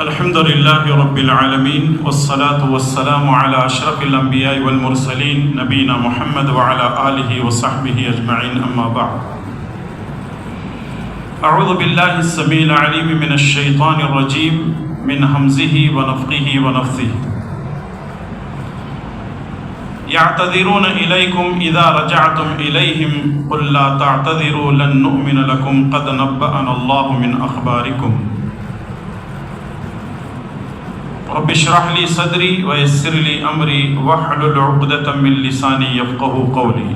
الحمد لله رب العالمين والصلاة والسلام على أشرف الأنبياء والمرسلين نبينا محمد وعلى آله وصحبه أجمعين أما بعد أعوذ بالله السميع العليم من الشيطان الرجيم من همزه ونفخه ونفثه يعتذرون إليكم إذا رجعتم إليهم قل لا تعتذروا لن نؤمن لكم قد نبأنا الله من أخباركم رب اشرح لي صدري ويسر لي امري واحلل عقدة من لساني يفقهوا قولي.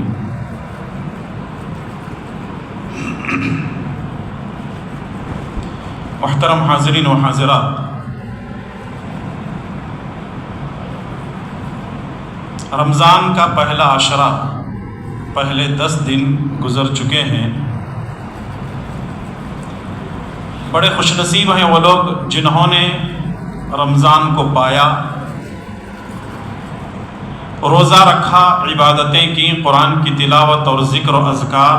محترم حاضرین و حاضرات، رمضان کا پہلا عشرہ، پہلے 10 دن گزر چکے ہیں۔ بڑے خوش نصیب ہیں وہ لوگ جنہوں نے رمضان کو پایا، روزہ رکھا، عبادتیں کی، قرآن کی تلاوت اور ذکر و اذکار،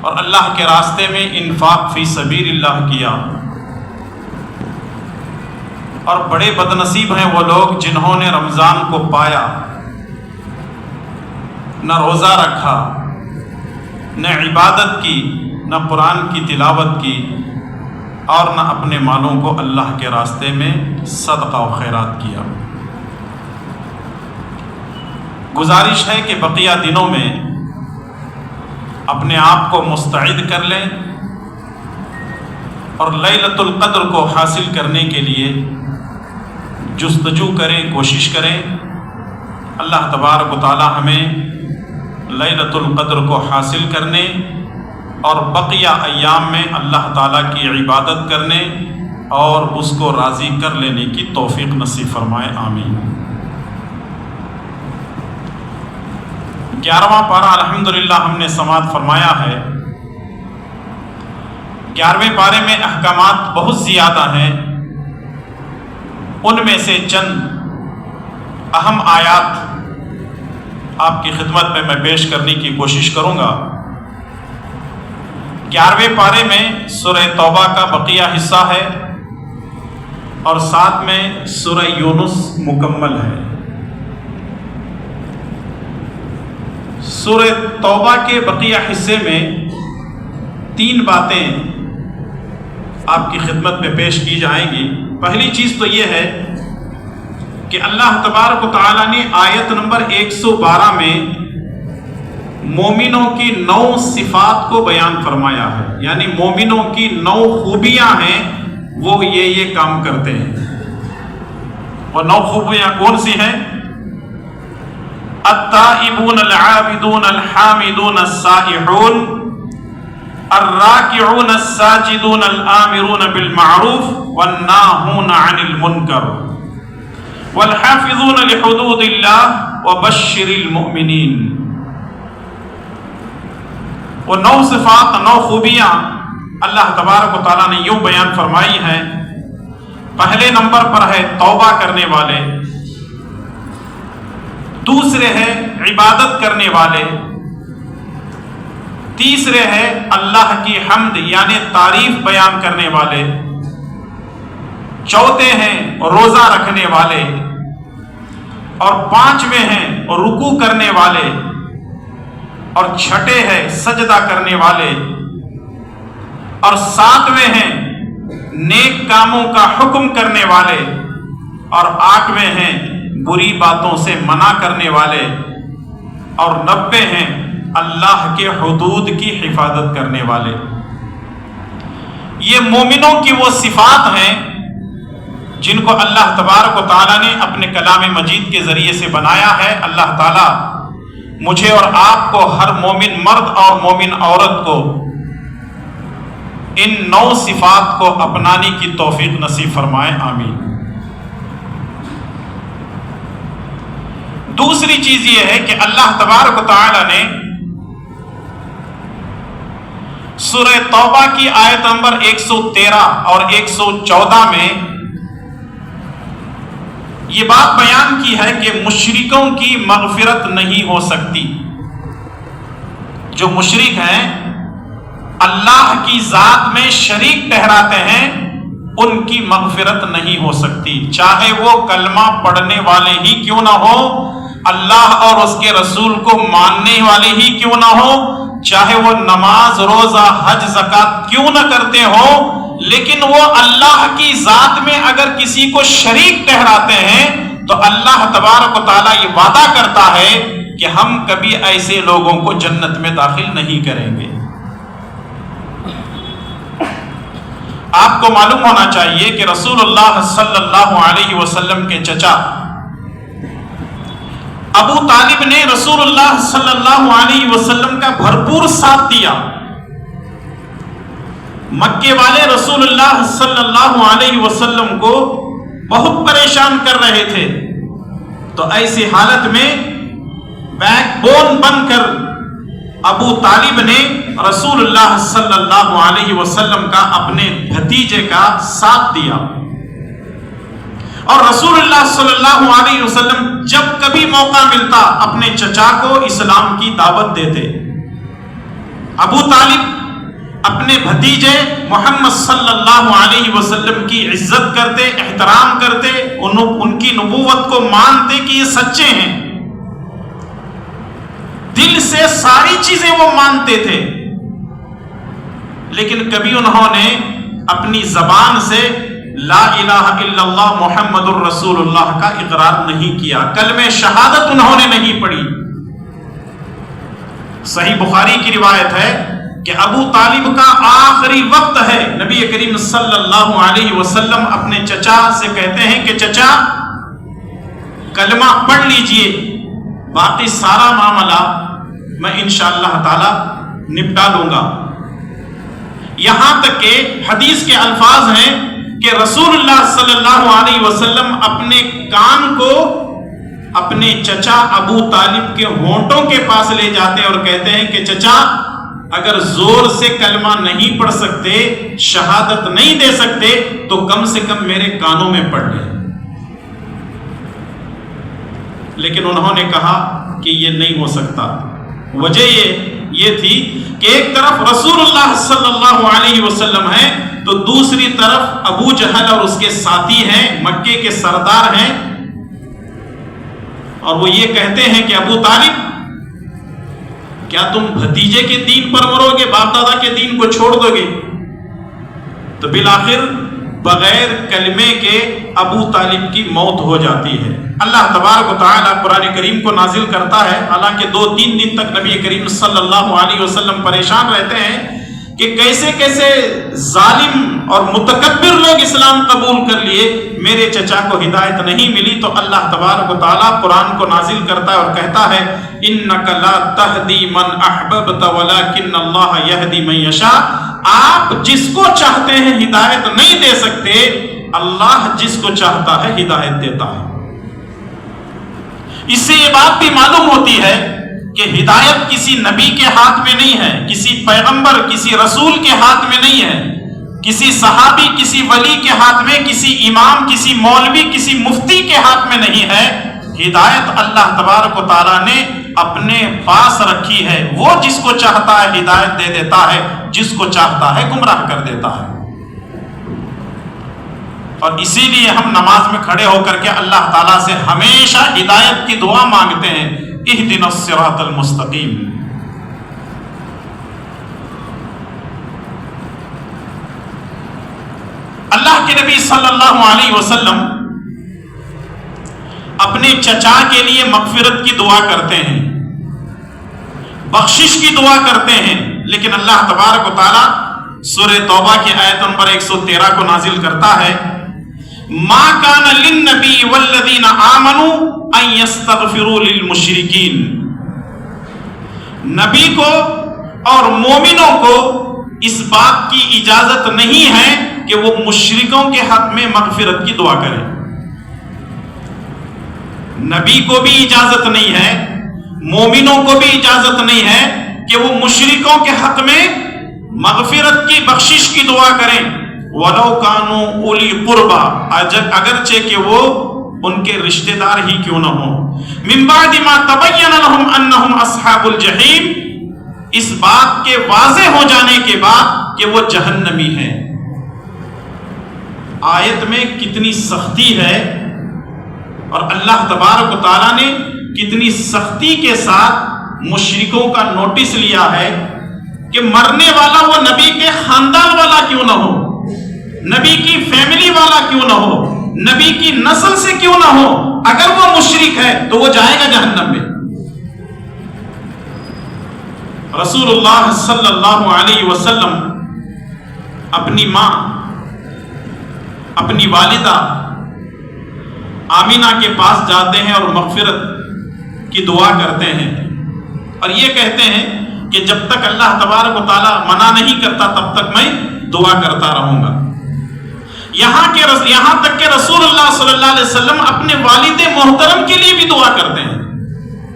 اور اللہ کے راستے میں انفاق فی سبیل اللہ کیا۔ اور بڑے بد نصیب ہیں وہ لوگ جنہوں نے رمضان کو پایا، نہ روزہ رکھا، نہ عبادت کی، نہ قرآن کی تلاوت کی، اور نہ اپنے مالوں کو اللہ کے راستے میں صدقہ و خیرات کیا۔ گزارش ہے کہ بقیہ دنوں میں اپنے آپ کو مستعد کر لیں اور لیلۃ القدر کو حاصل کرنے کے لیے جستجو کریں، کوشش کریں۔ اللہ تبارک و تعالی ہمیں لیلۃ القدر کو حاصل کرنے اور بقیہ ایام میں اللہ تعالیٰ کی عبادت کرنے اور اس کو راضی کر لینے کی توفیق نصیب فرمائے، آمین۔ 11واں پارہ الحمدللہ ہم نے سماعت فرمایا ہے۔ 11ویں پارے میں احکامات بہت زیادہ ہیں، ان میں سے چند اہم آیات آپ کی خدمت میں پیش کرنے کی کوشش کروں گا۔ 11ویں پارے میں سورہ توبہ کا بقیہ حصہ ہے اور ساتھ میں سورہ یونس مکمل ہے۔ سورہ توبہ کے بقیہ حصے میں 3 باتیں آپ کی خدمت میں پیش کی جائیں گی۔ پہلی چیز تو یہ ہے کہ اللہ تبارک و تعالیٰ نے آیت نمبر 112 میں مومنوں کی 9 صفات کو بیان فرمایا ہے، یعنی مومنوں کی 9 خوبیاں ہیں، وہ یہ کام کرتے ہیں۔ اور 9 خوبیاں کون سی ہیں؟ التائبون العابدون الحامدون السائحون الراکعون الساجدون الآمرون بالمعروف والناہون عن المنکر والحافظون لحدود اللہ وبشر المؤمنین۔ وہ 9 صفات، 9 خوبیاں اللہ تبارک و تعالیٰ نے یوں بیان فرمائی ہیں۔ پہلے نمبر پر ہے توبہ کرنے والے، دوسرے ہے عبادت کرنے والے، تیسرے ہے اللہ کی حمد یعنی تعریف بیان کرنے والے، چوتھے ہیں روزہ رکھنے والے، اور 5ویں ہیں رکوع کرنے والے، اور 6 ہے سجدہ کرنے والے، اور 7ویں ہیں نیک کاموں کا حکم کرنے والے، اور 8ویں ہیں بری باتوں سے منع کرنے والے، اور 90 ہیں اللہ کے حدود کی حفاظت کرنے والے۔ یہ مومنوں کی وہ صفات ہیں جن کو اللہ تبارک و تعالیٰ نے اپنے کلام مجید کے ذریعے سے بنایا ہے۔ اللہ تعالیٰ مجھے اور آپ کو، ہر مومن مرد اور مومن عورت کو ان 9 صفات کو اپنانے کی توفیق نصیب فرمائے، آمین۔ دوسری چیز یہ ہے کہ اللہ تبارک و تعالی نے سورہ توبہ کی آیت نمبر 113 اور 114 میں یہ بات بیان کی ہے کہ مشرکوں کی مغفرت نہیں ہو سکتی۔ جو مشرک ہیں، اللہ کی ذات میں شریک ٹھہراتے ہیں، ان کی مغفرت نہیں ہو سکتی، چاہے وہ کلمہ پڑھنے والے ہی کیوں نہ ہو، اللہ اور اس کے رسول کو ماننے والے ہی کیوں نہ ہو، چاہے وہ نماز روزہ حج زکات کیوں نہ کرتے ہو، لیکن وہ اللہ کی ذات میں اگر کسی کو شریک ٹھہراتے ہیں تو اللہ تبارک و تعالیٰ یہ وعدہ کرتا ہے کہ ہم کبھی ایسے لوگوں کو جنت میں داخل نہیں کریں گے۔ آپ کو معلوم ہونا چاہیے کہ رسول اللہ صلی اللہ علیہ وسلم کے چچا ابو طالب نے رسول اللہ صلی اللہ علیہ وسلم کا بھرپور ساتھ دیا۔ مکے والے رسول اللہ صلی اللہ علیہ وسلم کو بہت پریشان کر رہے تھے، تو ایسی حالت میں بیک بون بن کر ابو طالب نے رسول اللہ صلی اللہ علیہ وسلم کا اپنے بھتیجے کا ساتھ دیا، اور رسول اللہ صلی اللہ علیہ وسلم جب کبھی موقع ملتا اپنے چچا کو اسلام کی دعوت دیتے۔ ابو طالب اپنے بھتیجے محمد صلی اللہ علیہ وسلم کی عزت کرتے، احترام کرتے، ان کی نبوت کو مانتے کہ یہ سچے ہیں، دل سے ساری چیزیں وہ مانتے تھے، لیکن کبھی انہوں نے اپنی زبان سے لا الہ الا اللہ محمد الرسول اللہ کا اقرار نہیں کیا، کلمہ شہادت انہوں نے نہیں پڑھی۔ صحیح بخاری کی روایت ہے کہ ابو طالب کا آخری وقت ہے، نبی کریم صلی اللہ علیہ وسلم اپنے چچا سے کہتے ہیں کہ چچا کلمہ پڑھ لیجئے، باقی سارا معاملہ میں انشاءاللہ تعالی نپٹا لوں گا۔ یہاں تک کہ حدیث کے الفاظ ہیں کہ رسول اللہ صلی اللہ علیہ وسلم اپنے کان کو اپنے چچا ابو طالب کے ہونٹوں کے پاس لے جاتے اور کہتے ہیں کہ چچا اگر زور سے کلمہ نہیں پڑھ سکتے، شہادت نہیں دے سکتے، تو کم سے کم میرے کانوں میں پڑھ لیں۔ لیکن انہوں نے کہا کہ یہ نہیں ہو سکتا۔ وجہ یہ تھی کہ ایک طرف رسول اللہ صلی اللہ علیہ وسلم ہے تو دوسری طرف ابو جہل اور اس کے ساتھی ہیں، مکے کے سردار ہیں، اور وہ یہ کہتے ہیں کہ ابو طالب کیا تم بھتیجے کے دین پر مرو گے، باپ دادا کے دین کو چھوڑ دو گے؟ تو بالآخر بغیر کلمے کے ابو طالب کی موت ہو جاتی ہے۔ اللہ تبارک و تعالیٰ قرآن کریم کو نازل کرتا ہے، حالانکہ 2-3 دن تک نبی کریم صلی اللہ علیہ وسلم پریشان رہتے ہیں کہ کیسے کیسے ظالم اور متکبر لوگ اسلام قبول کر لیے، میرے چچا کو ہدایت نہیں ملی۔ تو اللہ تبارک و تعالیٰ قرآن کو نازل کرتا ہے اور کہتا ہے انک لا تہدی من احببت ولکن اللہ یہدی من یشاء، آپ جس کو چاہتے ہیں ہدایت نہیں دے سکتے، اللہ جس کو چاہتا ہے ہدایت دیتا ہے۔ اس سے یہ بات بھی معلوم ہوتی ہے کہ ہدایت کسی نبی کے ہاتھ میں نہیں ہے، کسی پیغمبر کسی رسول کے ہاتھ میں نہیں ہے، کسی صحابی کسی ولی کے ہاتھ میں، کسی امام کسی مولوی کسی مفتی کے ہاتھ میں نہیں ہے۔ ہدایت اللہ تبارک و تعالیٰ نے اپنے پاس رکھی ہے، وہ جس کو چاہتا ہے ہدایت دے دیتا ہے، جس کو چاہتا ہے گمراہ کر دیتا ہے۔ اور اسی لیے ہم نماز میں کھڑے ہو کر کے اللہ تعالیٰ سے ہمیشہ ہدایت کی دعا مانگتے ہیں، اہدنا الصراط المستقیم۔ اللہ کے نبی صلی اللہ علیہ وسلم اپنے چچا کے لیے مغفرت کی دعا کرتے ہیں، بخشش کی دعا کرتے ہیں، لیکن اللہ تبارک و تعالیٰ سورہ توبہ کی آیت نمبر 113 کو نازل کرتا ہے ما کان للنبی والذین آمنوا ان یستغفروا للمشرکین، نبی کو اور مومنوں کو اس بات کی اجازت نہیں ہے کہ وہ مشرکوں کے حق میں مغفرت کی دعا کریں۔ نبی کو بھی اجازت نہیں ہے، مومنوں کو بھی اجازت نہیں ہے کہ وہ مشرکوں کے حق میں مغفرت کی بخشش کی دعا کریں، وَلَوْ كَانُوا أُولِي قُرْبَى، اگرچہ کہ وہ ان کے رشتہ دار ہی کیوں نہ ہوں، مِن بَعْدِ مَا تَبَيَّنَ لَهُمْ أَنَّهُمْ أَصْحَابُ الْجَحِيمِ، اس بات کے واضح ہو جانے کے بعد کہ وہ جہنمی ہیں۔ آیت میں کتنی سختی ہے اور اللہ تبارک و تعالیٰ نے کتنی سختی کے ساتھ مشرکوں کا نوٹس لیا ہے کہ مرنے والا وہ نبی کے خاندان والا کیوں نہ ہو، نبی کی فیملی والا کیوں نہ ہو، نبی کی نسل سے کیوں نہ ہو، اگر وہ مشرک ہے تو وہ جائے گا جہنم میں۔ رسول اللہ صلی اللہ علیہ وسلم اپنی ماں، اپنی والدہ آمینہ کے پاس جاتے ہیں اور مغفرت کی دعا کرتے ہیں اور یہ کہتے ہیں کہ جب تک اللہ تبارک و تعالیٰ منع نہیں کرتا تب تک میں دعا کرتا رہوں گا۔ یہاں تک کہ رسول اللہ صلی اللہ علیہ وسلم اپنے والد محترم کے لیے بھی دعا کرتے ہیں،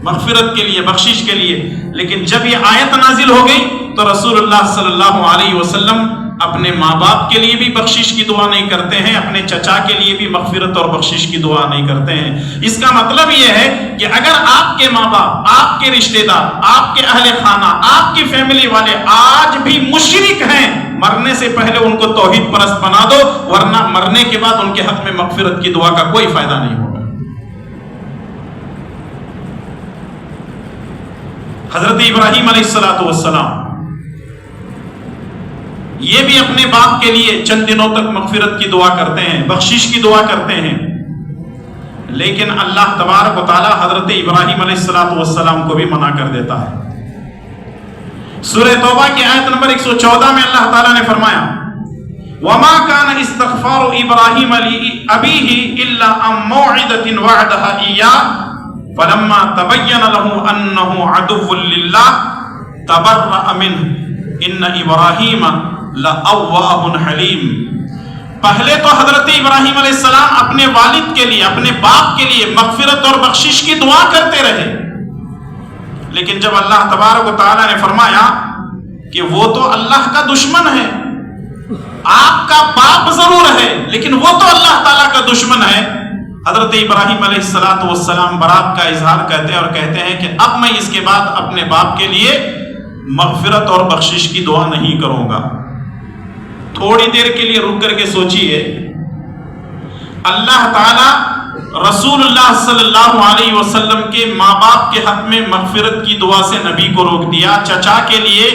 مغفرت کے لیے، بخشش کے لیے۔ لیکن جب یہ آیت نازل ہو گئی تو رسول اللہ صلی اللہ علیہ وسلم اپنے ماں باپ کے لیے بھی بخشش کی دعا نہیں کرتے ہیں، اپنے چچا کے لیے بھی مغفرت اور بخشش کی دعا نہیں کرتے ہیں۔ اس کا مطلب یہ ہے کہ اگر آپ کے ماں باپ، آپ کے رشتہ دار، آپ کے اہل خانہ، آپ کی فیملی والے آج بھی مشرک ہیں، مرنے سے پہلے ان کو توحید پرست بنا دو، ورنہ مرنے کے بعد ان کے حق میں مغفرت کی دعا کا کوئی فائدہ نہیں ہوگا۔ حضرت ابراہیم علیہ السلام یہ بھی اپنے باپ کے لیے چند دنوں تک مغفرت کی دعا کرتے ہیں، بخشش کی دعا کرتے ہیں، لیکن اللہ تبارک و تعالی حضرت ابراہیم علیہ السلام کو بھی منع کر دیتا ہے۔ سورہ توبہ کی آیت نمبر 114 میں اللہ تعالیٰ نے فرمایا وَمَا كَانَ اسْتِغْفَارُ إِبْرَاهِيمَ لِأَبِيهِ إِلَّا عَن مَّوْعِدَةٍ وَعَدَهَا إِيَّاهُ فَلَمَّا تَبَيَّنَ لَهُ أَنَّهُ عَدُوٌّ لِلَّهِ تَبَرَّأَ مِنْهُ إِنَّ إِبْرَاهِيمَ لَأَوَّاهٌ حَلِيمٌ۔ پہلے تو حضرت ابراہیم علیہ السلام اپنے والد کے لیے، اپنے باپ کے لیے مغفرت اور بخشش کی دعا کرتے رہے، لیکن جب اللہ تبارک و تعالیٰ نے فرمایا کہ وہ تو اللہ کا دشمن ہے، آپ کا باپ ضرور ہے لیکن وہ تو اللہ تعالیٰ کا دشمن ہے، حضرت ابراہیم علیہ السلام برات کا اظہار کرتے اور کہتے ہیں کہ اب میں اس کے بعد اپنے باپ کے لیے مغفرت اور بخشش کی دعا نہیں کروں گا۔ تھوڑی دیر کے لیے رک کر کے سوچئے، اللہ تعالیٰ رسول اللہ صلی اللہ علیہ وسلم کے ماں باپ کے حق میں مغفرت کی دعا سے نبی کو روک دیا، چچا کے لیے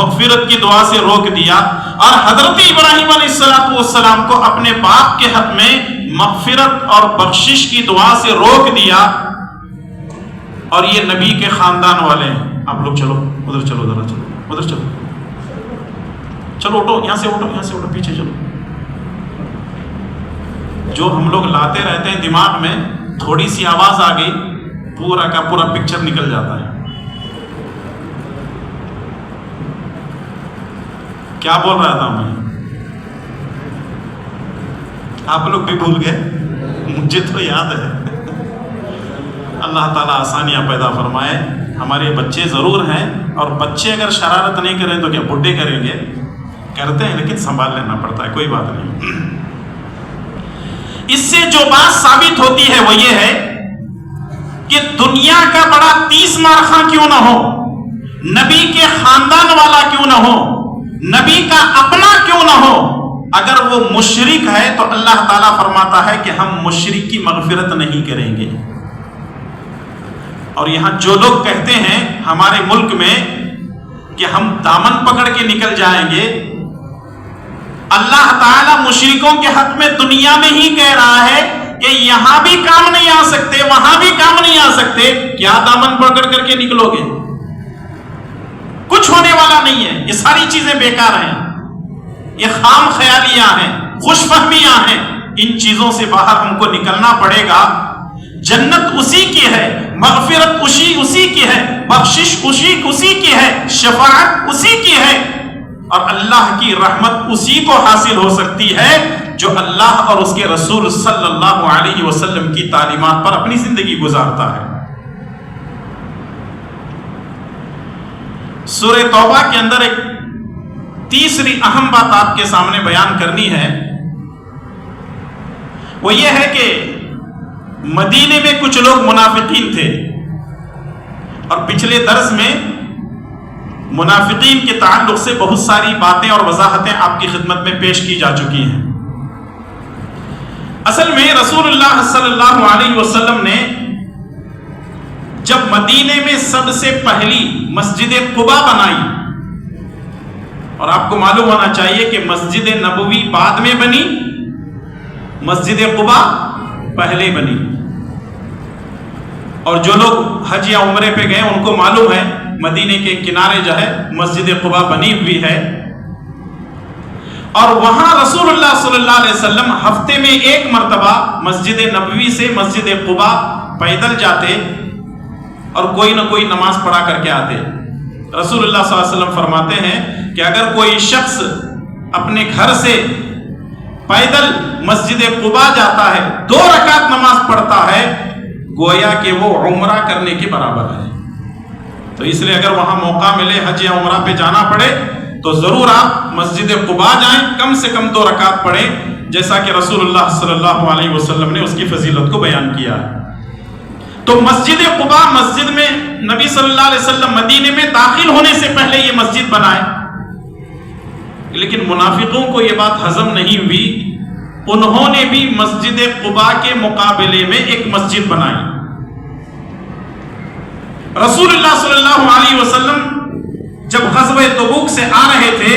مغفرت کی دعا سے روک دیا، اور حضرت ابراہیم علیہ السلام کو اپنے باپ کے حق میں مغفرت اور بخشش کی دعا سے روک دیا، اور یہ نبی کے خاندان والے ہیں۔ آپ لوگ چلو ادھر، چلو ذرا، چلو ادھر، چلو چلو، اٹھو، یہاں سے اٹھو، یہاں سے اٹھو، پیچھے چلو۔ جو ہم لوگ لاتے رہتے ہیں دماغ میں، تھوڑی سی آواز آ گئی پورا کا پورا پکچر نکل جاتا ہے۔ کیا بول رہا تھا میں؟ آپ لوگ بھی بھول گئے؟ مجھے تو یاد ہے۔ اللہ تعالیٰ آسانیاں پیدا فرمائے۔ ہمارے بچے ضرور ہیں، اور بچے اگر شرارت نہیں کریں تو کیا بڈھے کریں گے؟ کرتے ہیں، لیکن سنبھال لینا پڑتا ہے، کوئی بات نہیں۔ اس سے جو بات ثابت ہوتی ہے وہ یہ ہے کہ دنیا کا بڑا 30 مارخاں کیوں نہ ہو، نبی کے خاندان والا کیوں نہ ہو، نبی کا اپنا کیوں نہ ہو، اگر وہ مشرک ہے تو اللہ تعالیٰ فرماتا ہے کہ ہم مشرک کی مغفرت نہیں کریں گے۔ اور یہاں جو لوگ کہتے ہیں ہمارے ملک میں کہ ہم دامن پکڑ کے نکل جائیں گے، اللہ تعالیٰ مشرکوں کے حق میں دنیا میں ہی کہہ رہا ہے کہ یہاں بھی کام نہیں آ سکتے، وہاں بھی کام نہیں آ سکتے، کیا دامن پکڑ کر کے نکلو گے؟ کچھ ہونے والا نہیں ہے، یہ ساری چیزیں بیکار ہیں، یہ خام خیالیاں ہیں، خوش فہمیاں ہیں، ان چیزوں سے باہر ہم کو نکلنا پڑے گا۔ جنت اسی کی ہے، مغفرت اسی کی ہے، بخشش اسی کی ہے، شفاعت اسی کی ہے، اور اللہ کی رحمت اسی کو حاصل ہو سکتی ہے جو اللہ اور اس کے رسول صلی اللہ علیہ وسلم کی تعلیمات پر اپنی زندگی گزارتا ہے۔ سورہ توبہ کے اندر ایک تیسری اہم بات آپ کے سامنے بیان کرنی ہے، وہ یہ ہے کہ مدینے میں کچھ لوگ منافقین تھے، اور پچھلے درس میں منافقین کے تعلق سے بہت ساری باتیں اور وضاحتیں آپ کی خدمت میں پیش کی جا چکی ہیں۔ رسول اللہ صلی اللہ علیہ وسلم نے جب مدینے میں سب سے پہلی مسجد قباء بنائی، اور آپ کو معلوم ہونا چاہیے کہ مسجد نبوی بعد میں بنی، مسجد قباء پہلے بنی، اور جو لوگ حج یا عمرے پہ گئے ان کو معلوم ہے مدینے کے کنارے جو ہے مسجد قباء بنی ہوئی ہے، اور وہاں رسول اللہ صلی اللہ علیہ وسلم ہفتے میں ایک مرتبہ مسجد نبوی سے مسجد قباء پیدل جاتے اور کوئی نہ کوئی نماز پڑھا کر کے آتے۔ رسول اللہ صلی اللہ علیہ وسلم فرماتے ہیں کہ اگر کوئی شخص اپنے گھر سے پیدل مسجد قباء جاتا ہے، 2 رکعت نماز پڑھتا ہے، گویا کہ وہ عمرہ کرنے کے برابر ہے۔ تو اس لیے اگر وہاں موقع ملے حج یا عمرہ پہ جانا پڑے تو ضرور آپ مسجد قباء جائیں، کم سے کم 2 رکعت پڑھیں، جیسا کہ رسول اللہ صلی اللہ علیہ وسلم نے اس کی فضیلت کو بیان کیا ہے۔ تو مسجد قباء مسجد میں نبی صلی اللہ علیہ وسلم مدینے میں داخل ہونے سے پہلے یہ مسجد بنائے، لیکن منافقوں کو یہ بات ہضم نہیں ہوئی، انہوں نے بھی مسجد قباء کے مقابلے میں ایک مسجد بنائی۔ رسول اللہ صلی اللہ علیہ وسلم جب غزوہ تبوک سے آ رہے تھے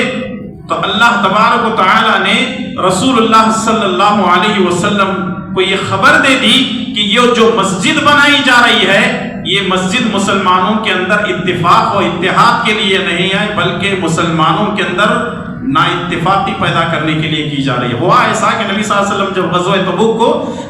تو اللہ تبارک و تعالی نے رسول اللہ صلی اللہ علیہ وسلم کو یہ خبر دے دی کہ یہ جو مسجد بنائی جا رہی ہے یہ مسجد مسلمانوں کے اندر اتفاق و اتحاد کے لیے نہیں ہے، بلکہ مسلمانوں کے اندر نا اتفاقی پیدا کرنے کے لیے کی جا رہی ہے۔ ہوا ایسا کہ نبی صلی اللہ علیہ وسلم جب غزوہ تبوک کو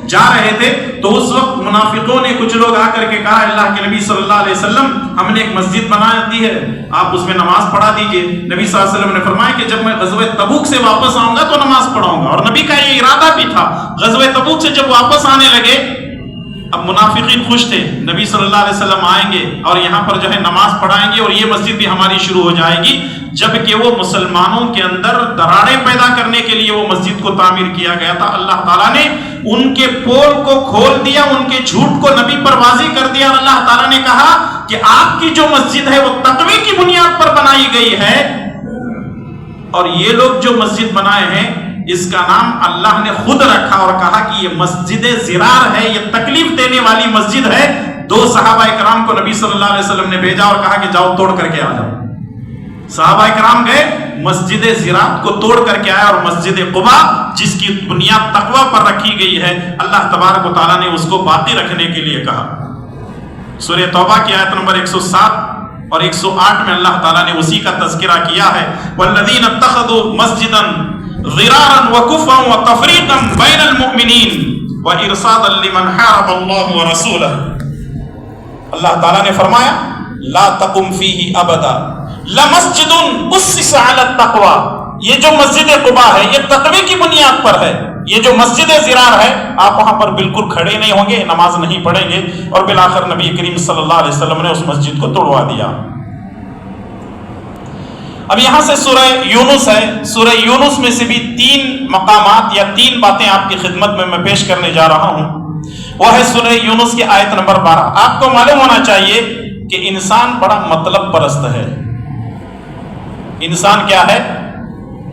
جا رہے تھے تو اس وقت منافقوں نے کچھ لوگ آ کر کے کہا اللہ کے نبی صلی اللہ علیہ وسلم ہم نے ایک مسجد بنا دی ہے، آپ اس میں نماز پڑھا دیجئے۔ نبی صلی اللہ علیہ وسلم نے فرمایا کہ جب میں غزوہ تبوک سے واپس آؤں گا تو نماز پڑھاؤں گا، اور نبی کا یہ ارادہ بھی تھا۔ غزوہ تبوک سے جب واپس آنے لگے، اب منافقین خوش تھے، نبی صلی اللہ علیہ وسلم آئیں گے اور یہاں پر جو ہے نماز پڑھائیں گے اور یہ مسجد بھی ہماری شروع ہو جائے گی، جبکہ وہ مسلمانوں کے اندر دراڑیں پیدا کرنے کے لیے وہ مسجد کو تعمیر کیا گیا تھا۔ اللہ تعالیٰ نے ان کے پول کو کھول دیا، ان کے جھوٹ کو نبی پر واضح کر دیا، اور اللہ تعالیٰ نے کہا کہ آپ کی جو مسجد ہے وہ تقوی کی بنیاد پر بنائی گئی ہے، اور یہ لوگ جو مسجد بنائے ہیں اس کا نام اللہ نے خود رکھا اور کہا کہ یہ مسجد زرار ہے، یہ تکلیف دینے والی مسجد ہے۔ 2 صحابہ کرام کو نبی صلی اللہ علیہ وسلم نے بھیجا اور کہا کہ جاؤ توڑ کر کے آ جاؤ۔ صحابہ کرام گئے، مسجد زرار کو توڑ کر کے آیا، اور مسجد قباء جس کی بنیاد تقوی پر رکھی گئی ہے اللہ تبارک و تعالیٰ نے اس کو باقی رکھنے کے لیے کہا۔ سورہ توبہ کی آیت نمبر 107 اور 108 میں اللہ تعالیٰ نے اسی کا تذکرہ کیا ہے، والذین اتخذوا مسجدا ضرارا وکفرا وتفریقا بین المؤمنین وارصادا لمن حارب اللہ ورسولہ۔ اللہ تعالیٰ نے فرمایا لا تقم فیہ ابدا لمسجد اسس علی التقوی، یہ جو مسجد قباء ہے یہ تقوی کی بنیاد پر ہے، یہ جو مسجد زرار ہے آپ وہاں پر بالکل کھڑے نہیں ہوں گے، نماز نہیں پڑھیں گے، اور بالآخر نبی کریم صلی اللہ علیہ وسلم نے اس مسجد کو توڑوا دیا۔ اب یہاں سے سورہ یونس ہے، سورہ یونس میں سے بھی 3 مقامات یا 3 باتیں آپ کی خدمت میں پیش کرنے جا رہا ہوں۔ وہ ہے سورہ یونس کی آیت نمبر 12۔ آپ کو معلوم ہونا چاہیے کہ انسان بڑا مطلب پرست ہے۔ انسان کیا ہے؟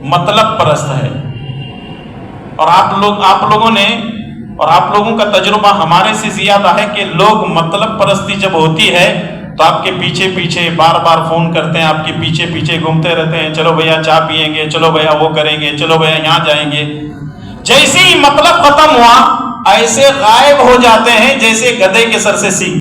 مطلب پرست ہے، اور آپ لوگوں نے اور آپ لوگوں کا تجربہ ہمارے سے زیادہ ہے کہ لوگ مطلب پرستی جب ہوتی ہے تو آپ کے پیچھے پیچھے بار بار فون کرتے ہیں، آپ کے پیچھے پیچھے گھومتے رہتے ہیں، چلو بھیا چائے پیئیں گے، چلو بھیا وہ کریں گے، چلو بھیا یہاں جائیں گے۔ جیسے ہی مطلب ختم ہوا ایسے غائب ہو جاتے ہیں جیسے گدھے کے سر سے سینگ۔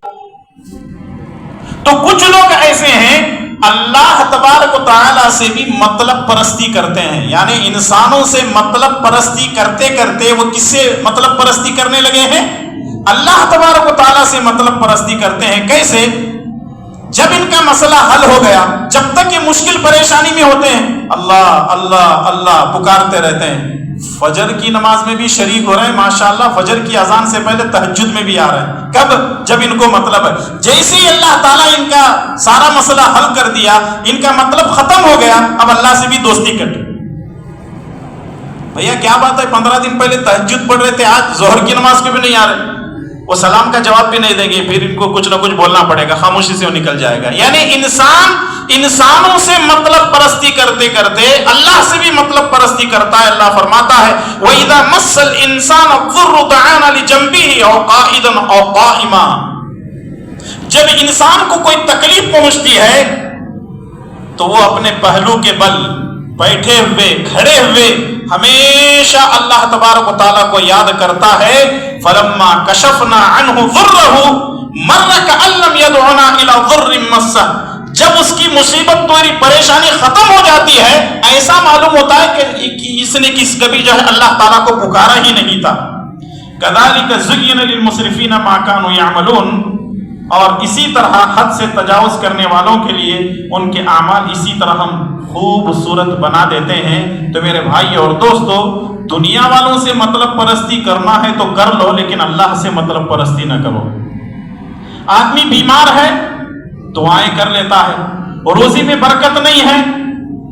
تو کچھ لوگ ایسے ہیں اللہ تبارک و تعالیٰ سے بھی مطلب پرستی کرتے ہیں، یعنی انسانوں سے مطلب پرستی کرتے کرتے وہ کس سے مطلب پرستی کرنے لگے ہیں؟ اللہ تبارک و تعالیٰ سے مطلب پرستی کرتے ہیں۔ کیسے؟ جب ان کا مسئلہ حل ہو گیا، جب تک یہ مشکل پریشانی میں ہوتے ہیں اللہ اللہ اللہ پکارتے رہتے ہیں، فجر کی نماز میں بھی شریک ہو رہے ہیں، ماشاءاللہ فجر کی اذان سے پہلے تہجد میں بھی آ رہے ہیں۔ کب؟ جب ان کو مطلب ہے۔ جیسے ہی اللہ تعالیٰ ان کا سارا مسئلہ حل کر دیا، ان کا مطلب ختم ہو گیا، اب اللہ سے بھی دوستی کٹ۔ بھیا کیا بات ہے، 15 دن پہلے تہجد پڑھ رہے تھے، آج ظہر کی نماز کے بھی نہیں آ رہے۔ وہ سلام کا جواب بھی نہیں دیں گے، پھر ان کو کچھ نہ کچھ بولنا پڑے گا، خاموشی سے وہ نکل جائے گا۔ یعنی انسانوں سے مطلب پرستی کرتے کرتے اللہ سے بھی مطلب پرستی کرتا ہے۔ اللہ فرماتا ہے وَإِذَا مَسَّ الْإِنسَانَ الضُّرُّ دَعَانَا لِجَنبِهِ أَوْ قَاعِدًا أَوْ قَائِمًا، جب انسان کو کوئی تکلیف پہنچتی ہے تو وہ اپنے پہلو کے بل بیٹھے ہوئے کھڑے ہوئے ہمیشہ اللہ تبارک و تعالیٰ کو یاد کرتا ہے۔ فلما کشفنا عنہ ضرہ مر کأن لم يدعنا الى ضر مسہ، جب اس کی مصیبت توری پریشانی ختم ہو جاتی ہے ایسا معلوم ہوتا ہے کہ اس نے کبھی جو ہے اللہ تعالیٰ کو پکارا ہی نہیں تھا۔ كذلك زين للمسرفين ما كانوا يعملون، اور اسی طرح حد سے تجاوز کرنے والوں کے لیے ان کے اعمال اسی طرح ہم خوبصورت بنا دیتے ہیں۔ تو میرے بھائی اور دوستو، دنیا والوں سے مطلب پرستی کرنا ہے تو کر لو، لیکن اللہ سے مطلب پرستی نہ کرو۔ آدمی بیمار ہے دعائیں کر لیتا ہے، روزی میں برکت نہیں ہے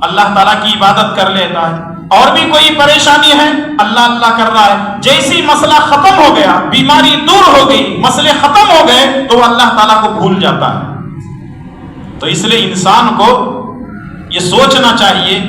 اللہ تعالیٰ کی عبادت کر لیتا ہے، اور بھی کوئی پریشانی ہے اللہ اللہ کر رہا ہے، جیسی مسئلہ ختم ہو گیا، بیماری دور ہو گئی، مسئلے ختم ہو گئے تو اللہ تعالیٰ کو بھول جاتا ہے۔ تو اس لیے انسان کو یہ سوچنا چاہیے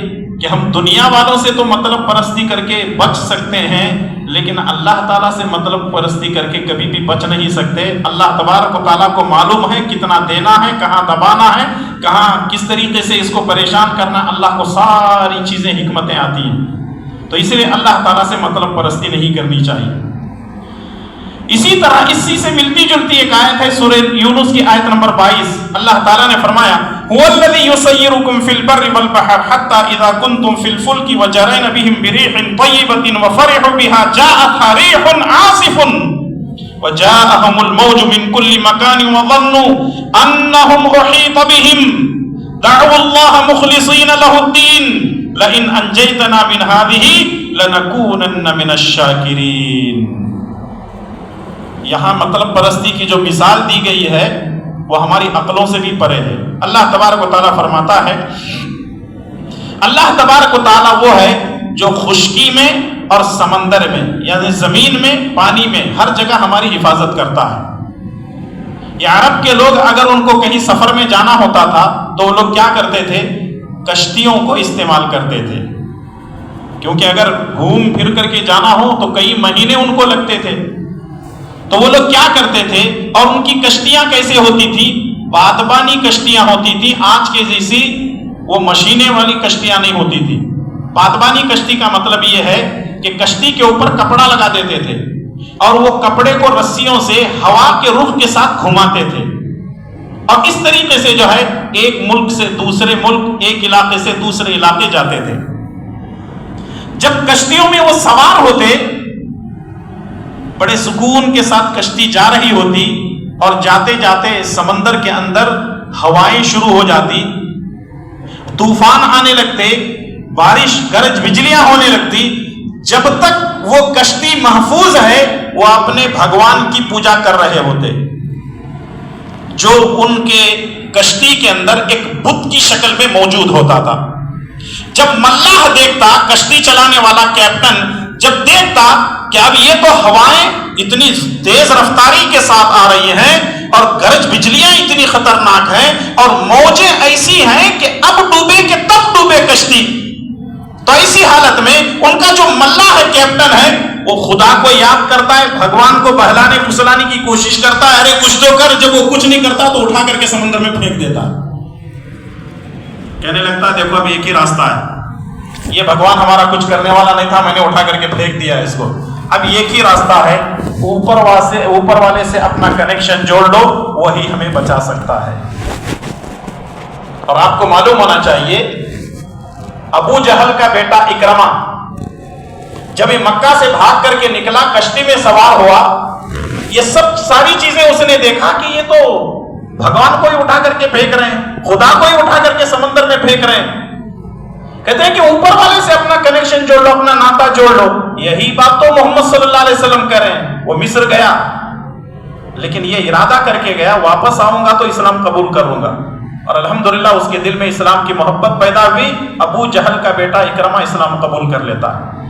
کہ ہم دنیا والوں سے تو مطلب پرستی کر کے بچ سکتے ہیں، لیکن اللہ تعالیٰ سے مطلب پرستی کر کے کبھی بھی بچ نہیں سکتے۔ اللہ تبارک و تعالیٰ کو معلوم ہے کتنا دینا ہے، کہاں دبانا ہے، کہاں کس طریقے سے اس کو پریشان کرنا، اللہ کو ساری چیزیں حکمتیں آتی ہیں۔ تو اس لیے اللہ تعالیٰ سے مطلب پرستی نہیں کرنی چاہیے۔ اسی طرح اسی سے ملتی جلتی ایک آیت ہے سورہ یونس کی آیت نمبر 22، اللہ تعالیٰ نے فرمایا هو الذي يسيركم في البر والبحر حتى اذا كنتم في الفلك وجرين بهم بريح طيبة وفرحوا بها جاءتها ريح عاصف وجاءهم الموج من كل مكان وظنوا انهم احيط بهم دعوا الله مخلصين له الدين لئن انجيتنا من هذه لنكونن من الشاكرين۔ یہاں مطلب پرستی کی جو مثال دی گئی ہے وہ ہماری عقلوں سے بھی پرے ہے۔ اللہ تبارک و تعالیٰ فرماتا ہے، اللہ تبارک و تعالیٰ وہ ہے جو خشکی میں اور سمندر میں، یعنی زمین میں، پانی میں، ہر جگہ ہماری حفاظت کرتا ہے۔ یہ عرب کے لوگ اگر ان کو کہیں سفر میں جانا ہوتا تھا تو وہ لوگ کیا کرتے تھے؟ کشتیوں کو استعمال کرتے تھے، کیونکہ اگر گھوم پھر کر کے جانا ہو تو کئی مہینے ان کو لگتے تھے۔ تو وہ لوگ کیا کرتے تھے، اور ان کی کشتیاں کیسے ہوتی تھی؟ بادبانی کشتیاں ہوتی تھی، آج کے جیسی وہ مشینیں والی کشتیاں نہیں ہوتی تھی۔ بادبانی کشتی کا مطلب یہ ہے کہ کشتی کے اوپر کپڑا لگا دیتے تھے اور وہ کپڑے کو رسیوں سے ہوا کے رخ کے ساتھ گھماتے تھے، اور اس طریقے سے جو ہے ایک ملک سے دوسرے ملک، ایک علاقے سے دوسرے علاقے جاتے تھے۔ جب کشتیوں میں وہ سوار ہوتے، بڑے سکون کے ساتھ کشتی جا رہی ہوتی، اور جاتے جاتے سمندر کے اندر ہوائیں شروع ہو جاتی، طوفان آنے لگتے، بارش گرج بجلیاں ہونے لگتی، جب تک وہ کشتی محفوظ ہے وہ اپنے بھگوان کی پوجا کر رہے ہوتے، جو ان کے کشتی کے اندر ایک بت کی شکل میں موجود ہوتا تھا۔ جب ملاح دیکھتا، کشتی چلانے والا کیپٹن جب دیکھتا کہ اب یہ تو ہوائیں اتنی تیز رفتاری کے ساتھ آ رہی ہیں اور گرج بجلیاں اتنی خطرناک ہیں اور موجیں ایسی ہیں کہ اب ڈوبے کہ تب ڈوبے کشتی، تو ایسی حالت میں ان کا جو ملاح ہے، کیپٹن ہے، وہ خدا کو یاد کرتا ہے، بھگوان کو بہلانے پھسلانے کی کوشش کرتا ہے، ارے کچھ تو کر، جب وہ کچھ نہیں کرتا تو اٹھا کر کے سمندر میں پھینک دیتا، کہنے لگتا ہے دیکھو اب ایک ہی راستہ ہے، یہ بھگوان ہمارا کچھ کرنے والا نہیں تھا، میں نے اٹھا کر کے پھینک دیا اس کو، اب ایک ہی راستہ ہے، اوپر والے سے اپنا کنیکشن جوڑ لو، وہی ہمیں بچا سکتا ہے۔ اور آپ کو معلوم ہونا چاہیے ابو جہل کا بیٹا اکرمہ جب یہ مکہ سے بھاگ کر کے نکلا، کشتی میں سوار ہوا، یہ سب ساری چیزیں اس نے دیکھا کہ یہ تو بھگوان کو ہی اٹھا کر کے پھینک رہے ہیں، خدا کو ہی اٹھا کر کے سمندر میں پھینک رہے ہیں، کہتے ہیں کہ اوپر والے سے اپنا کنیکشن جوڑ لو، اپنا ناطا جوڑ لو۔ یہی بات تو محمد صلی اللہ علیہ وسلم کر رہے ہیں۔ وہ مصر گیا لیکن یہ ارادہ کر کے گیا واپس آؤں گا تو اسلام قبول کروں گا، اور الحمدللہ اس کے دل میں اسلام کی محبت پیدا ہوئی، ابو جہل کا بیٹا اکرمہ اسلام قبول کر لیتا ہے۔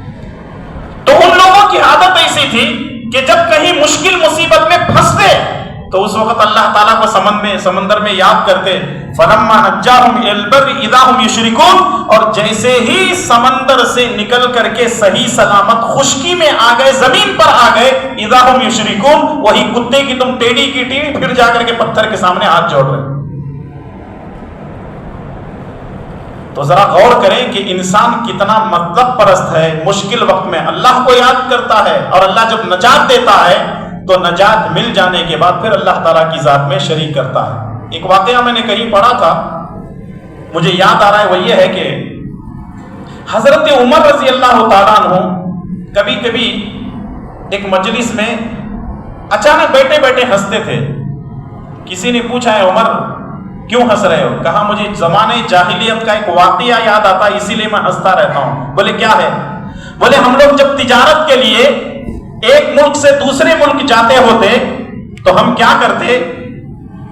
تو ان لوگوں کی عادت ایسی تھی کہ جب کہیں مشکل مصیبت میں پھنستے تو اس وقت اللہ تعالیٰ کو سمندر میں یاد کرتے. فلما نجاہم الی البر اذا ہم یشرکون. اور جیسے ہی سمندر سے نکل کر کے صحیح سلامت خشکی میں آ گئے, زمین پر آ گئے, اذا ہم یشرکون, وہی کتے کی تم ٹیڑھی کی ٹیڑھی پھر جا کر کے پتھر کے سامنے ہاتھ جوڑ رہے. تو ذرا غور کریں کہ انسان کتنا مطلب پرست ہے. مشکل وقت میں اللہ کو یاد کرتا ہے, اور اللہ جب نجات دیتا ہے تو نجات مل جانے کے بعد پھر اللہ تعالیٰ کی ذات میں شریک کرتا ہے. ایک واقعہ میں نے کہیں پڑھا تھا, مجھے یاد آ رہا ہے, وہ یہ ہے کہ حضرت عمر رضی اللہ تعالیٰ عنہ کبھی کبھی ایک مجلس میں اچانک بیٹھے بیٹھے ہنستے تھے. کسی نے پوچھا ہے عمر کیوں ہنس رہے ہو؟ کہا مجھے زمانے جاہلیت کا ایک واقعہ یاد آتا ہے, اسی لیے میں ہنستا رہتا ہوں. بولے کیا ہے؟ بولے ہم لوگ جب تجارت کے لیے ایک ملک سے دوسرے ملک جاتے ہوتے تو ہم کیا کرتے,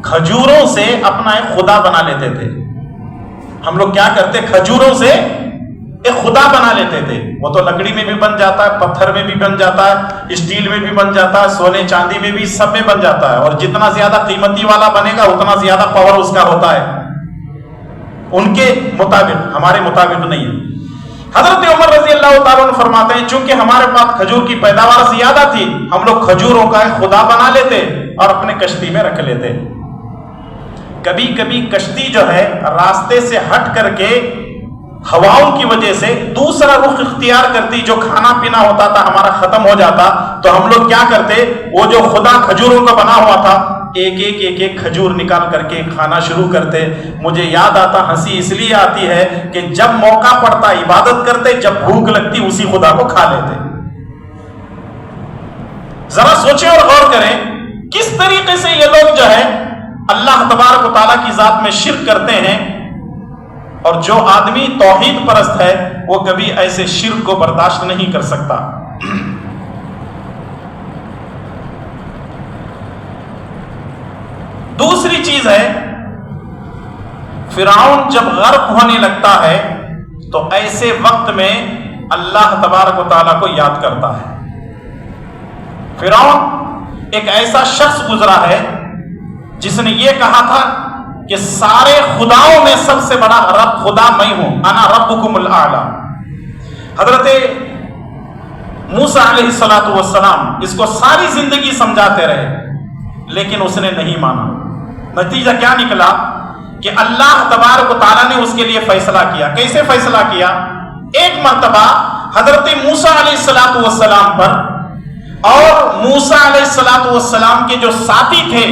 کھجوروں سے اپنا ایک خدا بنا لیتے تھے. ہم لوگ کیا کرتے, کھجوروں سے ایک خدا بنا لیتے تھے. وہ تو لکڑی میں بھی بن جاتا ہے, پتھر میں بھی بن جاتا ہے, اسٹیل میں بھی بن جاتا ہے, سونے چاندی میں بھی, سب میں بن جاتا ہے. اور جتنا زیادہ قیمتی والا بنے گا اتنا زیادہ پاور اس کا ہوتا ہے, ان کے مطابق, ہمارے مطابق نہیں ہے. حضرت عمر رضی اللہ تعالیٰ عنہ فرماتے ہیں چونکہ ہمارے پاس کھجور کی پیداوار زیادہ تھی, ہم لوگ کھجوروں کا ایک خدا بنا لیتے اور اپنے کشتی میں رکھ لیتے. کبھی کبھی کشتی جو ہے راستے سے ہٹ کر کے ہواؤں کی وجہ سے دوسرا رخ اختیار کرتی, جو کھانا پینا ہوتا تھا ہمارا ختم ہو جاتا, تو ہم لوگ کیا کرتے, وہ جو خدا کھجوروں کا بنا ہوا تھا ایک کھجور نکال کر کے کھانا شروع کرتے. مجھے یاد آتا, ہنسی اس لیے آتی ہے کہ جب موقع پڑتا عبادت کرتے, جب بھوک لگتی اسی خدا کو کھا لیتے. ذرا سوچیں اور غور کریں کس طریقے سے یہ لوگ جو ہے اللہ تبارک و تعالیٰ کی ذات میں شرک کرتے ہیں. اور جو آدمی توحید پرست ہے وہ کبھی ایسے شرک کو برداشت نہیں کر سکتا. دوسری چیز ہے, فرعون جب غرق ہونے لگتا ہے تو ایسے وقت میں اللہ تبارک و تعالیٰ کو یاد کرتا ہے. فرعون ایک ایسا شخص گزرا ہے جس نے یہ کہا تھا کہ سارے خداؤں میں سب سے بڑا رب خدا میں ہوں, انا ربکم الاعلی. حضرت موسیٰ علیہ السلام اس کو ساری زندگی سمجھاتے رہے لیکن اس نے نہیں مانا. نتیجہ کیا نکلا کہ اللہ تبارک و تعالیٰ نے اس کے لیے فیصلہ کیا. کیسے فیصلہ کیا؟ ایک مرتبہ حضرت موسیٰ علیہ السلام پر اور موسیٰ علیہ السلام کے جو ساتھی تھے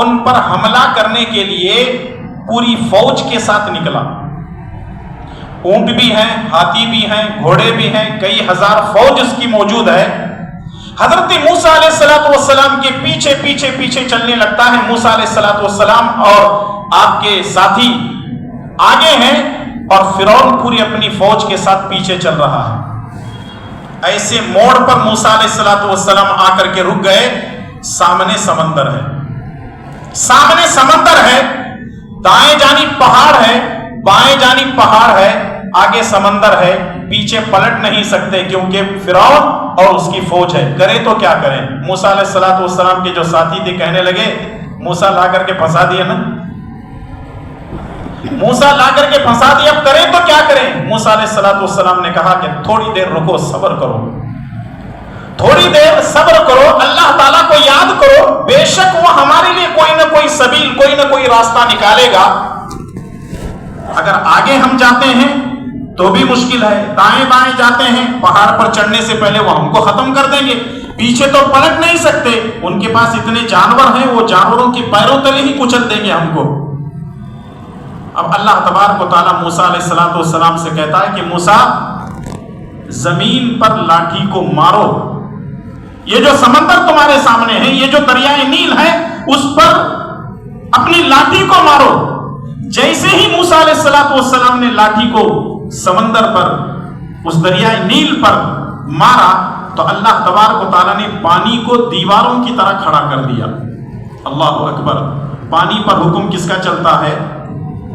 ان پر حملہ کرنے کے لیے پوری فوج کے ساتھ نکلا. اونٹ بھی ہیں, ہاتھی بھی ہیں, گھوڑے بھی ہیں, کئی ہزار فوج اس کی موجود ہے. حضرت موسیٰ علیہ السلام کے پیچھے پیچھے پیچھے چلنے لگتا ہے. موسیٰ علیہ السلام اور آپ کے ساتھی آگے ہیں اور فرعون پوری اپنی فوج کے ساتھ پیچھے چل رہا ہے. ایسے موڑ پر موسیٰ علیہ السلام آ کر کے رک گئے. سامنے سمندر ہے, سامنے سمندر ہے, دائیں جانب پہاڑ ہے, بائیں جانب پہاڑ ہے, آگے سمندر ہے. پیچھے پلٹ نہیں سکتے کیونکہ فرعون اور اس کی فوج ہے. کرے تو کیا کریں؟ موسیٰ علیہ السلام کے جو ساتھی تھے کہنے لگے موسیٰ لا کر کے پھنسا دیا نا, موسیٰ لا کر کے پھنسا دیا, اب کریں تو کیا کریں؟ موسیٰ علیہ السلام نے کہا کہ تھوڑی دیر رکو, صبر کرو, تھوڑی دیر صبر کرو, اللہ تعالیٰ کو یاد کرو, بے شک وہ ہمارے لیے کوئی نہ کوئی سبیل, کوئی نہ کوئی راستہ نکالے گا. اگر آگے ہم جاتے ہیں تو بھی مشکل ہے, دائیں بائیں جاتے ہیں پہاڑ پر چڑھنے سے پہلے وہ ہم کو ختم کر دیں گے, پیچھے تو پلٹ نہیں سکتے, ان کے پاس اتنے جانور ہیں وہ جانوروں کے پیروں تلے ہی کچل دیں گے ہم کو. اب اللہ تبارک و تعالیٰ موسیٰ علیہ السلام سے کہتا ہے کہ موسیٰ زمین پر لاٹھی کو مارو, یہ جو سمندر تمہارے سامنے ہے, یہ جو دریائے نیل ہے, اس پر اپنی لاٹھی کو مارو. جیسے ہی موسیٰ علیہ السلام نے لاٹھی کو سمندر پر, اس دریائے نیل پر مارا تو اللہ تبارک و تعالیٰ نے پانی کو دیواروں کی طرح کھڑا کر دیا. اللہ اکبر. پانی پر حکم کس کا چلتا ہے؟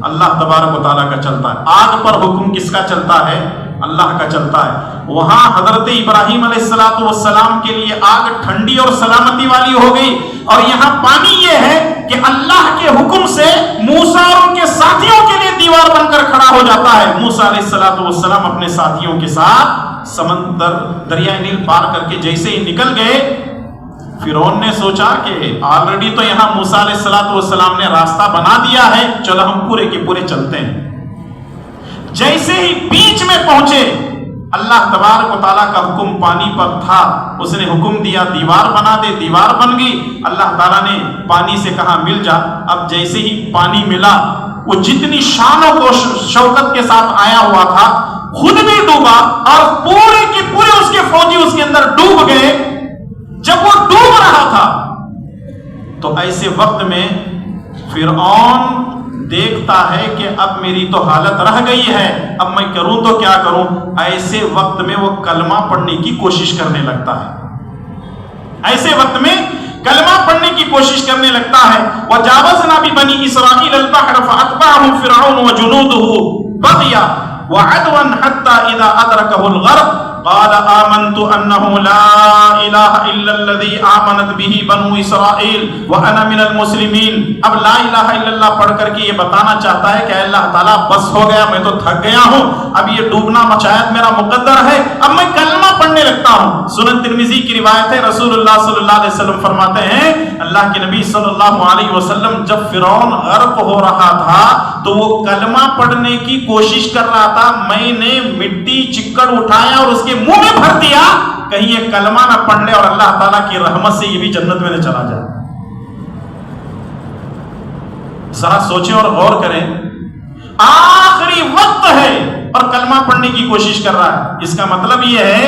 اللہ تبارک و تعالیٰ کا چلتا ہے. آگ پر حکم کس کا چلتا ہے؟ اللہ کا چلتا ہے. وہاں حضرت ابراہیم علیہ السلام کے لیے آگ ٹھنڈی اور سلامتی والی ہو گئی، اور یہاں پانی یہ ہے کہ اللہ کے حکم سے موسیٰ اور ان کے ساتھیوں کے لیے دیوار بن کر کھڑا ہو جاتا ہے. موسیٰ علیہ السلام اپنے ساتھیوں کے ساتھ سمندر دریائے نیل پار کر کے جیسے ہی نکل گئے، فرعون نے سوچا کہ آلریڈی تو یہاں موسیٰ علیہ السلام نے راستہ بنا دیا ہے، چلو ہم پورے کے پورے چلتے ہیں. جیسے ہی بیچ میں پہنچے، اللہ تبارک و تعالیٰ کا حکم پانی پر تھا، اس نے حکم دیا دیوار بنا دے، دیوار بن گئی. اللہ تعالیٰ نے پانی سے کہا مل جا. اب جیسے ہی پانی ملا، وہ جتنی شان و شوکت کے ساتھ آیا ہوا تھا خود بھی ڈوبا، اور پورے کے پورے اس کے فوجی اس کے اندر ڈوب گئے. جب وہ ڈوب رہا تھا تو ایسے وقت میں فرعون دیکھتا ہے کہ اب میری تو حالت رہ گئی ہے، اب میں کروں تو کیا کروں. ایسے وقت میں وہ کلمہ پڑھنے کی کوشش کرنے لگتا ہے. ایسے وقت میں کلمہ پڑھنے کی کوشش کرنے لگتا ہے. وَجَاوَزْنَا بِبَنِي إِسْرَائِيلَ الْبَحْرَ فَأَتْبَعَهُمْ فِرْعَوْنُ وَجُنُودُهُ بَغْيًا وَعَدْوًا حَتَّى إِذَا أَدْرَكَهُ الْغَرْقُ قال آمنت أنه لا إله إلا الذي آمنت به بنو إسرائيل وأنا من المسلمين. اب لا الہ الا اللہ پڑھ کر کے یہ بتانا چاہتا ہے کہ اللہ تعالیٰ بس ہو گیا، میں تو تھک گیا ہوں، اب یہ ڈوبنا مشاہد میرا مقدر ہے، اب میں کلمہ پڑھنے لگتا ہوں. سنن ترمذی کی روایت ہے، رسول اللہ صلی اللہ علیہ وسلم فرماتے ہیں، اللہ کے نبی صلی اللہ علیہ وسلم جب فرعون غرق ہو رہا تھا تو وہ کلمہ پڑھنے کی کوشش کر رہا تھا. میں نے مٹی چکڑ اٹھایا اور اس کے منہ میں بھر دیا، کہیں یہ کلمہ نہ پڑھ لے اور اللہ تعالیٰ کی رحمت سے یہ بھی جنت میں نہ چلا جائے. ذرا سوچیں اور غور کریں، آخری وقت ہے اور کلمہ پڑھنے کی کوشش کر رہا ہے. اس کا مطلب یہ ہے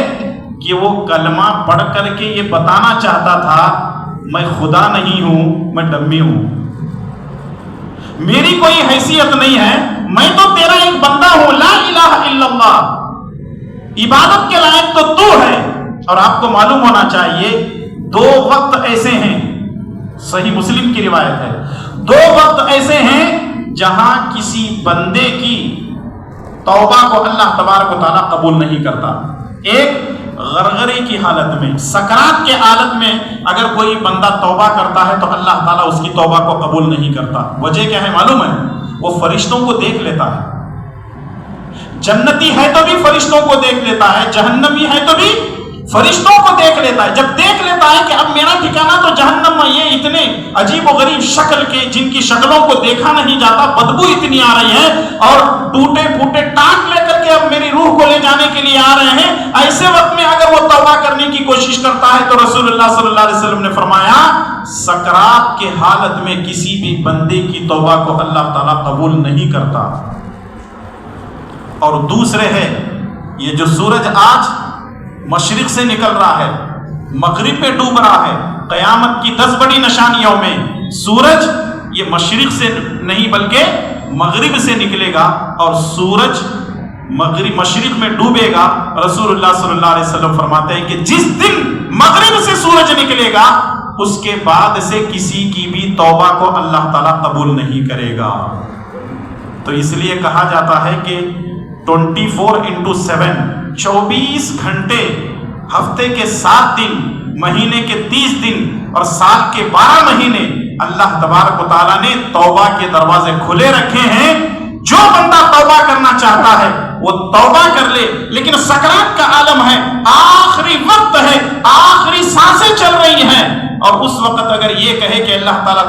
کہ وہ کلمہ پڑھ کر کے یہ بتانا چاہتا تھا میں خدا نہیں ہوں، میں ڈمی ہوں، میری کوئی حیثیت نہیں ہے، میں تو تیرا ایک بندہ ہوں. لا الہ الا اللہ، عبادت کے لائق تو ہے. اور آپ کو معلوم ہونا چاہیے 2 وقت ایسے ہیں، صحیح مسلم کی روایت ہے، 2 وقت ایسے ہیں جہاں کسی بندے کی توبہ کو اللہ تبارک و تعالیٰ قبول نہیں کرتا. ایک غرغرے کی حالت میں، سکرات کے حالت میں اگر کوئی بندہ توبہ کرتا ہے تو اللہ تعالیٰ اس کی توبہ کو قبول نہیں کرتا. وجہ کیا ہے معلوم ہے؟ وہ فرشتوں کو دیکھ لیتا ہے. جنتی ہے تو بھی فرشتوں کو دیکھ لیتا ہے، جہنمی ہے تو بھی فرشتوں کو دیکھ لیتا ہے. جب دیکھ لیتا ہے کہ اب میرا ٹھکانہ تو جہنم میں، یہ اتنے عجیب و غریب شکل کے جن کی شکلوں کو دیکھا نہیں جاتا، بدبو اتنی آ رہی ہے، اور ٹوٹے پھوٹے ٹانک لے کر کے اب میری روح کو لے جانے کے لیے آ رہے ہیں، ایسے وقت میں اگر وہ توبہ کرنے کی کوشش کرتا ہے تو رسول اللہ صلی اللہ علیہ وسلم نے فرمایا سکرات کے حالت میں کسی بھی بندے کی توبہ کو اللہ تعالیٰ قبول نہیں کرتا. اور دوسرے ہے یہ جو سورج آج مشرق سے نکل رہا ہے، مغرب پہ ڈوب رہا ہے، قیامت کی 10 بڑی نشانیوں میں سورج یہ مشرق سے نہیں بلکہ مغرب سے نکلے گا، اور سورج مشرق میں ڈوبے گا. رسول اللہ صلی اللہ علیہ وسلم فرماتے ہیں کہ جس دن مغرب سے سورج نکلے گا اس کے بعد سے کسی کی بھی توبہ کو اللہ تعالیٰ قبول نہیں کرے گا. تو اس لیے کہا جاتا ہے کہ 24/7 24 گھنٹے، ہفتے کے 7 دن، مہینے کے 30 دن اور سال کے 12 مہینے اللہ تبارک و تعالیٰ نے توبہ کے دروازے کھلے رکھے ہیں. جو بندہ توبہ کرنا چاہتا ہے وہ توبہ کر لے، لیکن سکرات کا عالم ہے، آخری وقت ہے، آخری سانسیں چل رہی ہیں، اور اس وقت اگر یہ کہے کہ اللہ تعالیٰ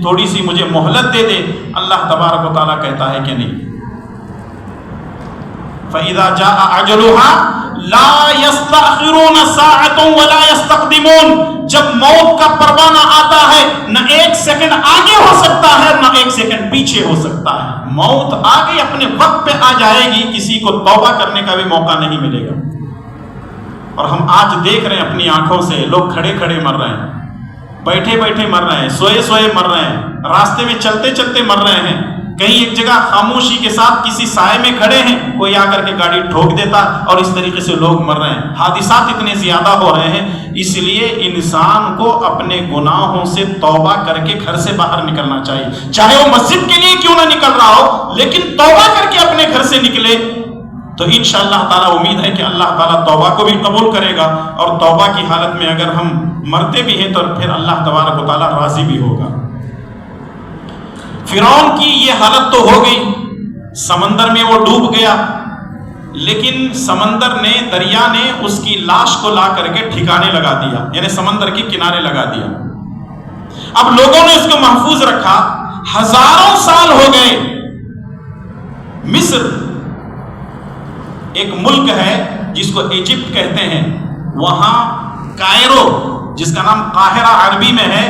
تھوڑی سی مجھے مہلت دے دے، اللہ تبارک و تعالیٰ کہتا ہے کہ نہیں. فَإِذَا جَاءَ أَجَلُهَا لَا يَسْتَأْخِرُونَ سَاعَةً وَلَا يَسْتَقْدِمُونَ. جب موت کا پروانہ آتا ہے نہ 1 سیکنڈ آگے ہو سکتا ہے نہ 1 سیکنڈ پیچھے ہو سکتا ہے. موت آگے اپنے وقت پہ آ جائے گی، کسی کو توبہ کرنے کا بھی موقع نہیں ملے گا. اور ہم آج دیکھ رہے ہیں اپنی آنکھوں سے، لوگ کھڑے کھڑے مر رہے ہیں، بیٹھے بیٹھے مر رہے ہیں، سوئے سوئے مر رہے ہیں، راستے میں چلتے چلتے مر رہے ہیں. کہیں ایک جگہ خاموشی کے ساتھ کسی سائے میں کھڑے ہیں، کوئی آ کر کے گاڑی ٹھوک دیتا اور اس طریقے سے لوگ مر رہے ہیں، حادثات اتنے زیادہ ہو رہے ہیں۔ اس لیے انسان کو اپنے گناہوں سے توبہ کر کے گھر سے باہر نکلنا چاہیے، چاہے وہ مسجد کے لیے کیوں نہ نکل رہا ہو، لیکن توبہ کر کے اپنے گھر سے نکلے تو انشاءاللہ تعالیٰ امید ہے کہ اللہ تعالیٰ توبہ کو بھی قبول کرے گا، اور توبہ کی حالت میں اگر ہم مرتے بھی ہیں تو پھر اللہ تبارک و تعالیٰ راضی بھی ہوگا۔ فرعون کی یہ حالت تو ہو گئی، سمندر میں وہ ڈوب گیا، لیکن سمندر نے، دریا نے اس کی لاش کو لا کر کے ٹھکانے لگا دیا، یعنی سمندر کے کنارے لگا دیا۔ اب لوگوں نے اس کو محفوظ رکھا، ہزاروں سال ہو گئے۔ مصر ایک ملک ہے جس کو ایجپٹ کہتے ہیں، وہاں کائرو جس کا نام قاہرہ عربی میں ہے،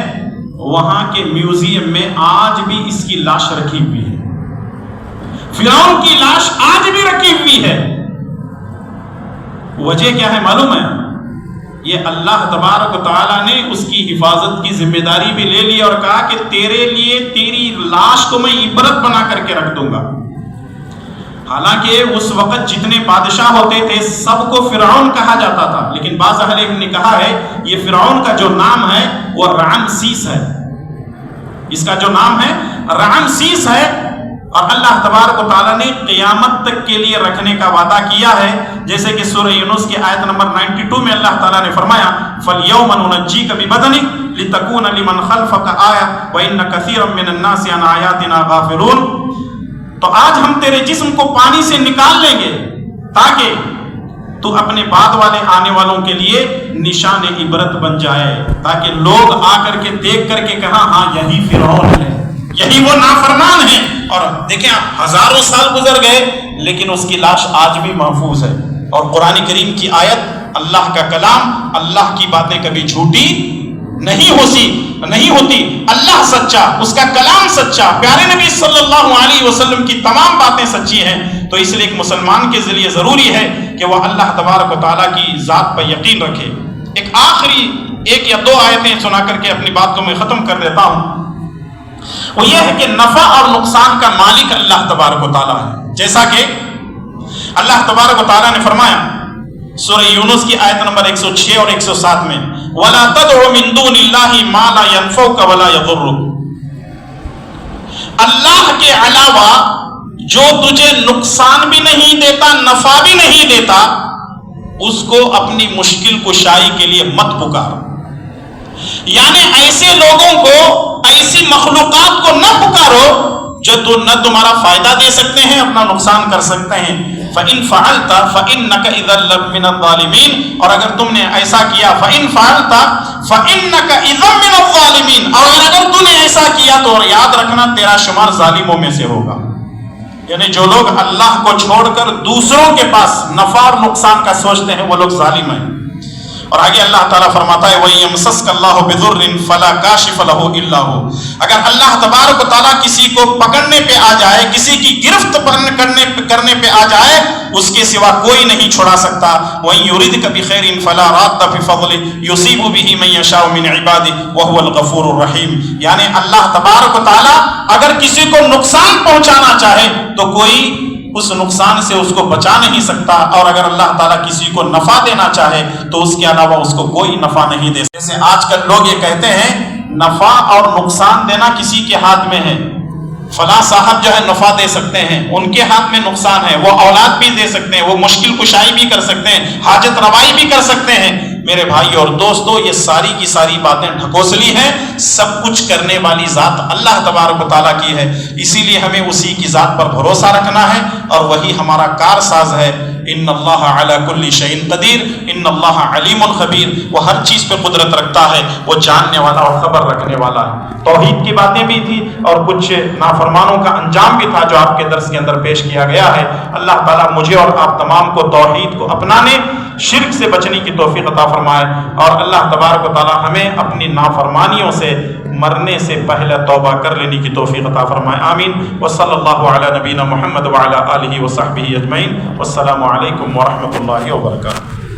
وہاں کے میوزیم میں آج بھی اس کی لاش رکھی ہوئی ہے، فرعون کی لاش آج بھی رکھی ہوئی ہے۔ وجہ کیا ہے معلوم ہے؟ یہ اللہ تبارک و تعالیٰ نے اس کی حفاظت کی ذمہ داری بھی لے لی اور کہا کہ تیرے لیے تیری لاش کو میں عبرت بنا کر کے رکھ دوں گا۔ حالانکہ اس وقت جتنے بادشاہ ہوتے تھے سب کو فرعون کہا جاتا تھا، لیکن بعض اہل علم نے کہا ہے یہ فرعون کا جو نام ہے وہ رعمسیس ہے، اس کا جو نام ہے رعمسیس ہے، اور اللہ تبارک و تعالیٰ نے قیامت تک کے لیے رکھنے کا وعدہ کیا ہے، جیسے کہ سورہ یونس کی آیت نمبر 92 میں اللہ تعالیٰ نے فرمایا فَالْيَوْمَ نُنَجِّيكَ بِبَدَنِكَ لِتَكُونَ لِمَنْ خَلْفَكَ آیَةً وَإِنَّ كَثِيرًا مِّنَ النَّاسِ عَنْ آیَاتِنَا غَافِلُونَ۔ تو آج ہم تیرے جسم کو پانی سے نکال لیں گے تاکہ تو اپنے بعد والے آنے والوں کے لیے نشان عبرت بن جائے، تاکہ لوگ آ کر کے دیکھ کر کے کہا ہاں یہی فرعون ہے، یہی وہ نافرمان ہے۔ اور دیکھیں آپ، ہزاروں سال گزر گئے لیکن اس کی لاش آج بھی محفوظ ہے۔ اور قرآن کریم کی آیت، اللہ کا کلام، اللہ کی باتیں کبھی جھوٹی نہیں ہوتی، اللہ سچا، اس کا کلام سچا، پیارے نبی صلی اللہ علیہ وسلم کی تمام باتیں سچی ہیں۔ تو اس لیے ایک مسلمان کے ذریعے ضروری ہے کہ وہ اللہ تبارک و تعالیٰ کی ذات پر یقین رکھے۔ ایک آخری 1 یا 2 آیتیں سنا کر کے اپنی بات کو میں ختم کر دیتا ہوں۔ وہ یہ ہے کہ نفع اور نقصان کا مالک اللہ تبارک و تعالیٰ ہے، جیسا کہ اللہ تبارک و تعالیٰ نے فرمایا سورہ یونس کی آیت نمبر 106 اور 107 میں وَلَا تَدْعُ مِن دُونِ اللَّهِ مَا لَا يَنفَعُكَ وَلَا يَضُرُّكَ۔ اللہ کے علاوہ جو تجھے نقصان بھی نہیں دیتا، نفع بھی نہیں دیتا، اس کو اپنی مشکل کشائی کے لیے مت پکار۔ یعنی ایسے لوگوں کو، ایسی مخلوقات کو نہ پکارو جو نہ تمہارا فائدہ دے سکتے ہیں، اپنا نقصان کر سکتے ہیں۔ فَإِن فَعَلْتَ فَإِنَّكَ إِذًا لَّمِنَ الظَّالِمِينَ، اور اگر تم نے ایسا کیا، فَإِن فَعَلْتَ فَإِنَّكَ إِذًا مِّنَ الظَّالِمِينَ، اور اگر تم نے ایسا کیا تو یاد رکھنا تیرا شمار ظالموں میں سے ہوگا۔ یعنی جو لوگ اللہ کو چھوڑ کر دوسروں کے پاس نفع اور نقصان کا سوچتے ہیں وہ لوگ ظالم ہیں۔ اور آگے اللہ تعالیٰ فرماتا ہے وَيَمْسَسْكَ اللَّهُ بِضُرٍّ فَلَا كَاشِفَ لَهُ إِلَّا هُوَ، اگر اللہ تبارک و تعالیٰ کسی کو پکڑنے پہ آ جائے، کسی کی گرفت کرنے پہ آ جائے، اس کے سوا کوئی نہیں چھڑا سکتا۔ وَإِن يُرِدْكَ بِخَيْرٍ فَلَا رَادَّ بِفَضْلِهِ يُصِيبُ بِهِ مَن يَشَاءُ مِنْ عِبَادِهِ وَهُوَ الْغَفُورُ الرَّحِيمُ، یعنی اللہ تبارک و تعالیٰ اگر کسی کو نقصان پہنچانا چاہے تو کوئی اس نقصان سے اس کو بچا نہیں سکتا، اور اگر اللہ تعالیٰ کسی کو نفع دینا چاہے تو اس کے علاوہ اس کو کوئی نفع نہیں دے سکتا۔ جیسے آج کل لوگ یہ کہتے ہیں نفع اور نقصان دینا کسی کے ہاتھ میں ہے، فلاں صاحب جو ہے نفع دے سکتے ہیں، ان کے ہاتھ میں نقصان ہے، وہ اولاد بھی دے سکتے ہیں، وہ مشکل کشائی بھی کر سکتے ہیں، حاجت روائی بھی کر سکتے ہیں۔ میرے بھائی اور دوستو، یہ ساری کی ساری باتیں ڈھکوسلی ہیں، سب کچھ کرنے والی ذات اللہ تبارک و تعالیٰ کی ہے، اسی لیے ہمیں اسی کی ذات پر بھروسہ رکھنا ہے اور وہی ہمارا کارساز ہے۔ ان اللہ علی کل شیء قدیر، ان اللہ علیم خبیر، وہ ہر چیز پہ قدرت رکھتا ہے، وہ جاننے والا اور خبر رکھنے والا ہے۔ توحید کی باتیں بھی تھی اور کچھ نافرمانوں کا انجام بھی تھا جو آپ کے درس کے اندر پیش کیا گیا ہے۔ اللہ تعالیٰ مجھے اور آپ تمام کو توحید کو اپنانے، شرک سے بچنے کی توفیق عطا فرمائے، اور اللہ تبارک و تعالیٰ ہمیں اپنی نافرمانیوں سے مرنے سے پہلے توبہ کر لینے کی توفیق عطا فرمائے، آمین۔ وصلی اللہ علی نبینا محمد وعلی آلہ وصحبہ اجمعین، والسلام علیکم ورحمۃ اللہ وبرکاتہ۔